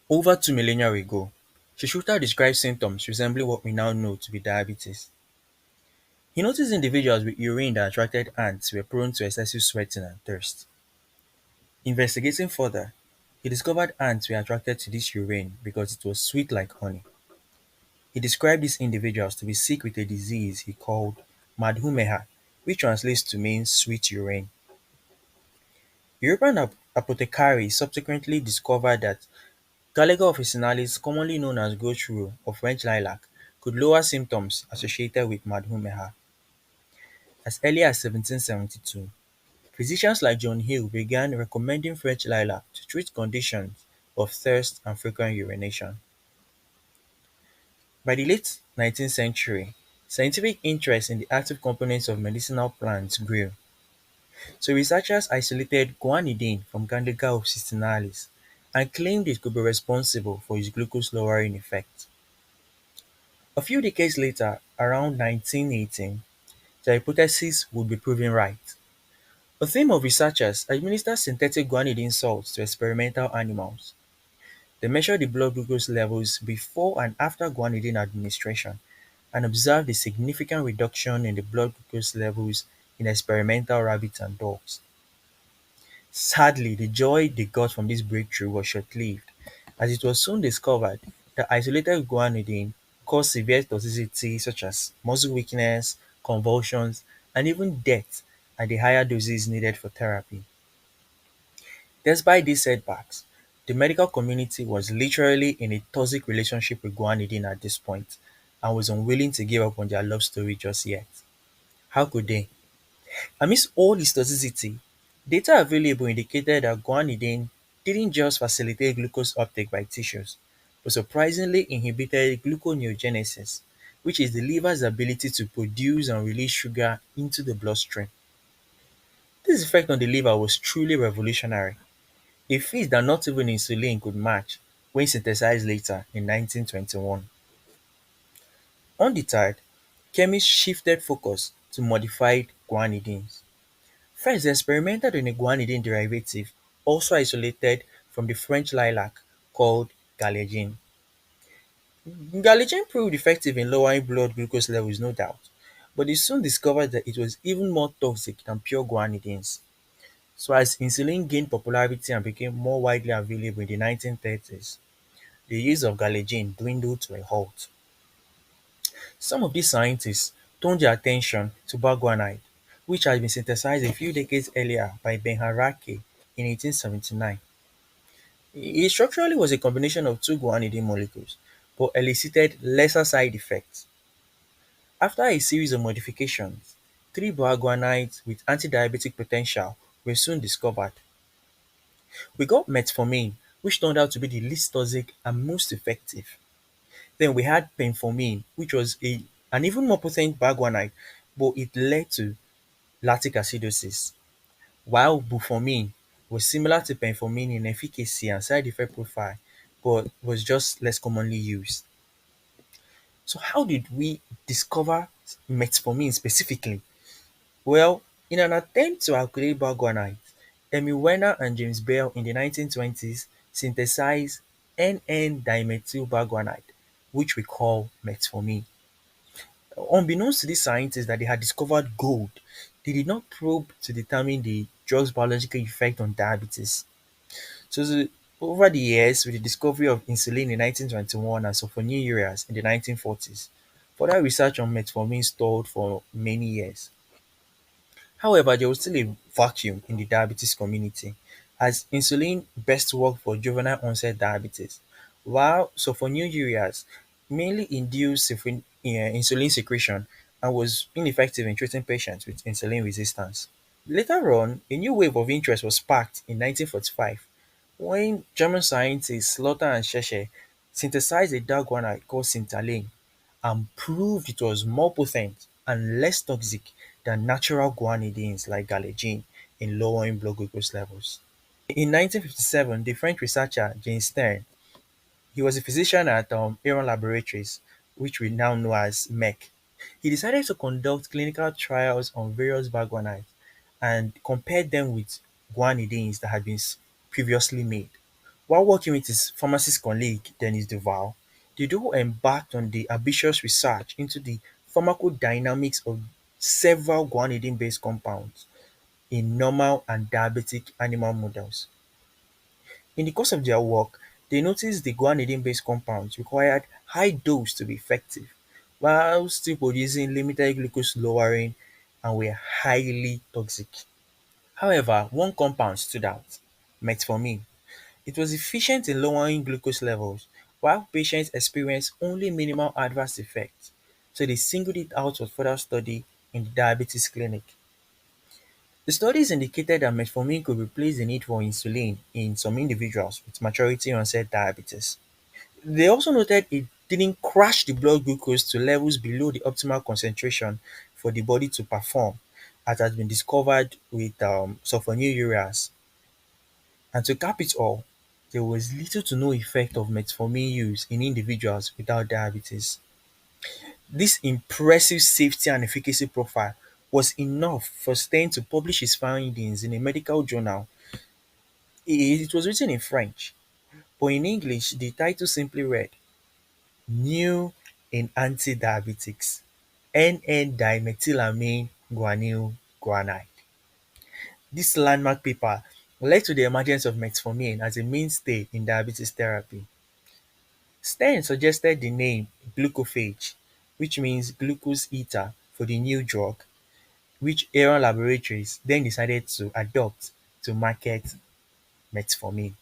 Over 2 millennia ago, Shishuta described symptoms resembling what we now know to be diabetes. He noticed individuals with urine that attracted ants were prone to excessive sweating and thirst. Investigating further, he discovered ants were attracted to this urine because it was sweet like honey. He described these individuals to be sick with a disease he called madhumeha, which translates to mean sweet urine. European apothecaries subsequently discovered that Gallagher officinalis, commonly known as goat rue or French lilac, could lower symptoms associated with madhumeha. As early as 1772, physicians like John Hill began recommending French lilac to treat conditions of thirst and frequent urination. By the late 19th century, scientific interest in the active components of medicinal plants grew, so researchers isolated guanidine from Gallagher officinalis and claimed it could be responsible for its glucose-lowering effect. A few decades later, around 1918, the hypothesis would be proven right. A team of researchers administered synthetic guanidine salts to experimental animals. They measured the blood glucose levels before and after guanidine administration and observed a significant reduction in the blood glucose levels in experimental rabbits and dogs. Sadly, the joy they got from this breakthrough was short-lived, as it was soon discovered that isolated guanidine caused severe toxicity such as muscle weakness, convulsions, and even death at the higher doses needed for therapy. Despite these setbacks, the medical community was literally in a toxic relationship with guanidine at this point and was unwilling to give up on their love story just yet. How could they? Amidst all this toxicity, data available indicated that guanidine didn't just facilitate glucose uptake by tissues, but surprisingly inhibited gluconeogenesis, which is the liver's ability to produce and release sugar into the bloodstream. This effect on the liver was truly revolutionary, a feat that not even insulin could match when synthesized later in 1921. Undeterred, chemists shifted focus to modified guanidines. First, they experimented on a guanidine derivative, also isolated from the French lilac, called galegin. Galegin proved effective in lowering blood glucose levels, no doubt, but they soon discovered that it was even more toxic than pure guanidines. So as insulin gained popularity and became more widely available in the 1930s, the use of galegin dwindled to a halt. Some of these scientists turned their attention to baguanide, which had been synthesized a few decades earlier by Benharake in 1879. It structurally was a combination of two guanidine molecules, but elicited lesser side effects. After a series of modifications, three baguanides with antidiabetic potential were soon discovered. We got metformin, which turned out to be the least toxic and most effective. Then we had penformin, which was an even more potent baguanide, but it led to lactic acidosis, while buformin was similar to penformin in efficacy and side effect profile, but was just less commonly used. So how did we discover metformin specifically? Well, in an attempt to calculate baguanide, Emil Werner and James Bell in the 1920s synthesized NN-dimethylbaguanide, which we call metformin. Unbeknownst to these scientists that they had discovered gold, they did not probe to determine the drug's biological effect on diabetes. Over the years, with the discovery of insulin in 1921 and sulfonylureas in the 1940s, further research on metformin stalled for many years. However, there was still a vacuum in the diabetes community, as insulin best worked for juvenile onset diabetes, while sulfonylureas mainly induced insulin secretion and was ineffective in treating patients with insulin resistance. Later on, a new wave of interest was sparked in 1945 when German scientists Slaughter and Schecter synthesized a dark guanide called syntalane and proved it was more potent and less toxic than natural guanidines like galegin in lowering blood glucose levels. In 1957, the French researcher Jean Stern, he was a physician at Aeron Laboratories, which we now know as MEC. He decided to conduct clinical trials on various baguanides and compared them with guanidines that had been previously made. While working with his pharmacist colleague Denis Duval, the duo embarked on the ambitious research into the pharmacodynamics of several guanidine-based compounds in normal and diabetic animal models. In the course of their work, they noticed the guanidine-based compounds required high dose to be effective, while still producing limited glucose lowering and were highly toxic. However, one compound stood out: metformin. It was efficient in lowering glucose levels, while patients experienced only minimal adverse effects, so they singled it out for further study in the diabetes clinic. The studies indicated that metformin could replace the need for insulin in some individuals with maturity onset diabetes. They also noted it didn't crash the blood glucose to levels below the optimal concentration for the body to perform, as has been discovered with sulfonylureas. And to cap it all, there was little to no effect of metformin use in individuals without diabetes. This impressive safety and efficacy profile was enough for Stein to publish his findings in a medical journal. It was written in French, but in English the title simply read "New in Anti-Diabetics: N,N-dimethylamine guanyl guanide". This landmark paper led to the emergence of metformin as a mainstay in diabetes therapy. Stein suggested the name glucophage, which means glucose eater, for the new drug, which Aeron Laboratories then decided to adopt to market metformin.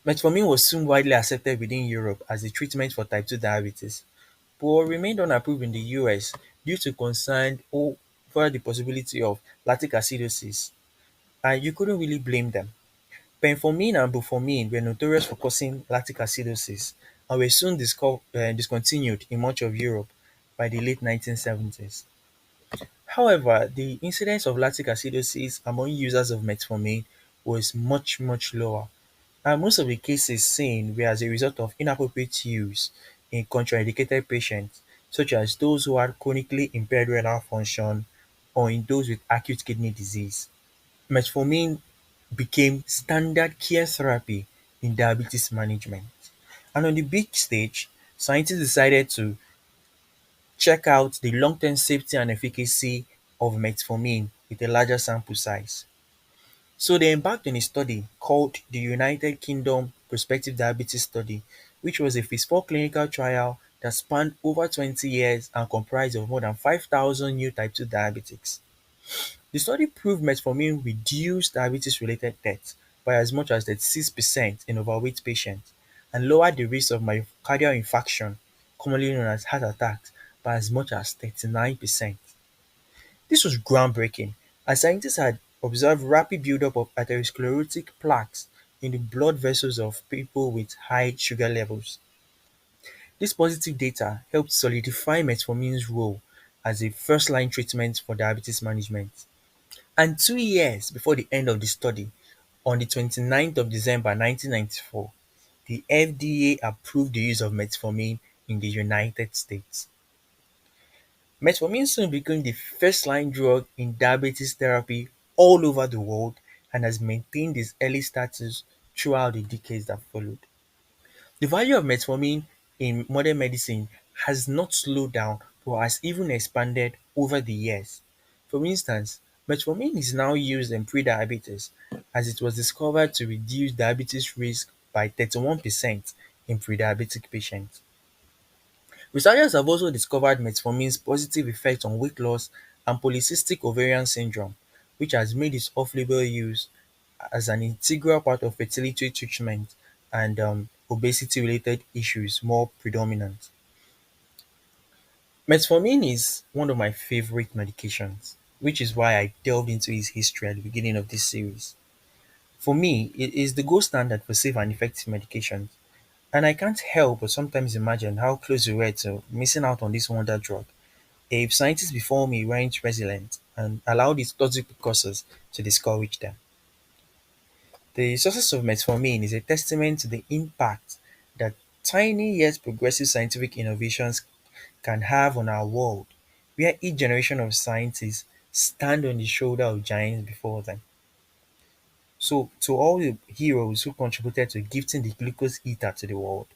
Metformin was soon widely accepted within Europe as a treatment for type 2 diabetes, but remained unapproved in the US due to concern over the possibility of lactic acidosis, and you couldn't really blame them. Penformin and buformin were notorious for causing lactic acidosis and were soon discontinued in much of Europe by the late 1970s. However, the incidence of lactic acidosis among users of metformin was much lower, and most of the cases seen were as a result of inappropriate use in contraindicated patients, such as those who had chronically impaired renal function or in those with acute kidney disease. Metformin became standard care therapy in diabetes management. And on the big stage, scientists decided to check out the long-term safety and efficacy of metformin with a larger sample size. So they embarked on a study called the United Kingdom Prospective Diabetes Study, which was a phase 4 clinical trial that spanned over 20 years and comprised of more than 5,000 new type 2 diabetics. The study proved metformin reduced diabetes-related deaths by as much as 36% in overweight patients and lowered the risk of myocardial infarction, commonly known as heart attacks, by as much as 39%. This was groundbreaking, as scientists had observed rapid buildup of atherosclerotic plaques in the blood vessels of people with high sugar levels. This positive data helped solidify metformin's role as a first-line treatment for diabetes management. And 2 years before the end of the study, on the 29th of December 1994, the FDA approved the use of metformin in the United States. Metformin soon became the first-line drug in diabetes therapy all over the world and has maintained its early status throughout the decades that followed. The value of metformin in modern medicine has not slowed down but has even expanded over the years. For instance, metformin is now used in prediabetes as it was discovered to reduce diabetes risk by 31% in prediabetic patients. Researchers have also discovered metformin's positive effect on weight loss and polycystic ovarian syndrome, which has made its off-label use as an integral part of fertility treatment and obesity-related issues more predominant. Metformin is one of my favorite medications, which is why I delved into its history at the beginning of this series. For me, it is the gold standard for safe and effective medications, and I can't help but sometimes imagine how close we were to missing out on this wonder drug if scientists before me weren't resilient and allowed its toxic precursors to discourage them. The success of metformin is a testament to the impact that tiny yet progressive scientific innovations can have on our world, where each generation of scientists stand on the shoulder of giants before them. So, to all the heroes who contributed to gifting the glucose eater to the world,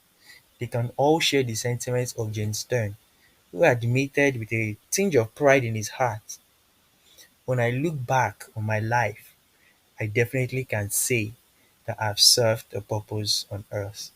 they can all share the sentiments of Jane Stern, who admitted with a tinge of pride in his heart, "When I look back on my life, I definitely can say that I've served a purpose on earth."